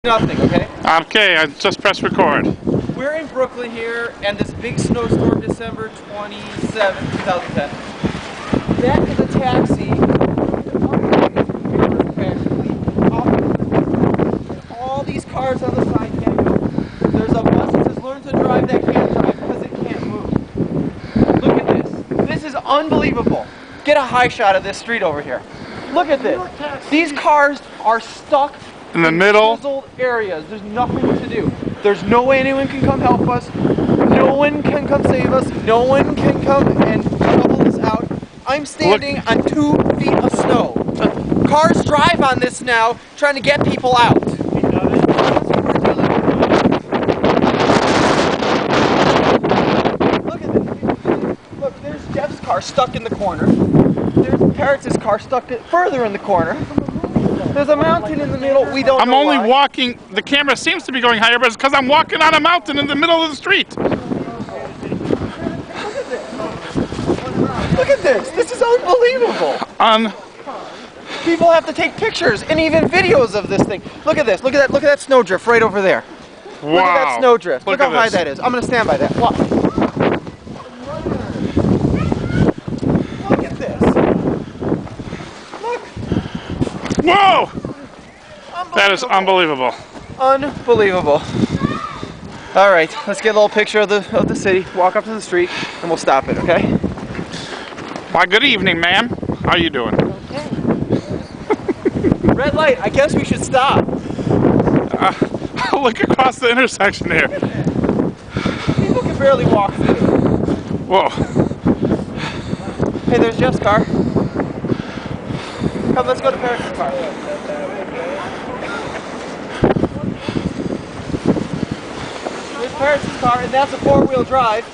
Nothing, okay? Okay, I just pressed record. We're in Brooklyn here, and this big snowstorm, December 27, 2010. That is a taxi. All these cars on the side can't go. There's a bus that says learn to drive that can't drive because it can't move. Look at this. This is unbelievable. Get a high shot of this street over here. Look at this. These cars are stuck In the middle. Chiseled areas. There's nothing to do. There's no way anyone can come help us. No one can come save us. No one can come and shovel this out. I'm standing on 2 feet of snow. Cars drive on this now, trying to get people out. Look at this. Look, there's Jeff's car stuck in the corner. There's Parrott's car stuck further in the corner. There's a mountain in the middle. We don't know I'm only why. walking. The camera seems to be going higher, but it's because I'm walking on a mountain in the middle of the street. Look at this. This is unbelievable. People have to take pictures and even videos of this thing. Look at this. Look at that. Look at that snowdrift right over there. Wow. Look at that snowdrift. Look how high this. that is. I'm going to stand by that. Watch. Look at this. Look. Whoa! That is unbelievable. Unbelievable. All right, let's get a little picture of the city. Walk up to the street, and we'll stop it. Okay? Why, good evening, ma'am. How you doing? Okay. Red light. I guess we should stop. Look across the intersection here. People can barely walk through. Whoa. Hey, there's Jeff's car. Come, let's go to Parrott's car. There's Parrott's car, and that's a 4-wheel drive.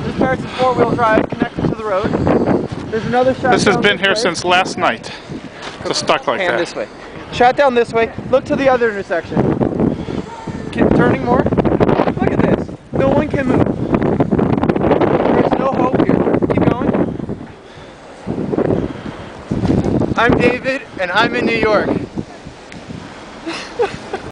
There's Parrott's 4-wheel drive connected to the road. There's another shot. This has been here since last night. Just stuck like that. This way. Shot down this way. Look to the other intersection. Turning more. Look at this. No one can move. There's no hope here. Keep going. I'm David, and I'm in New York.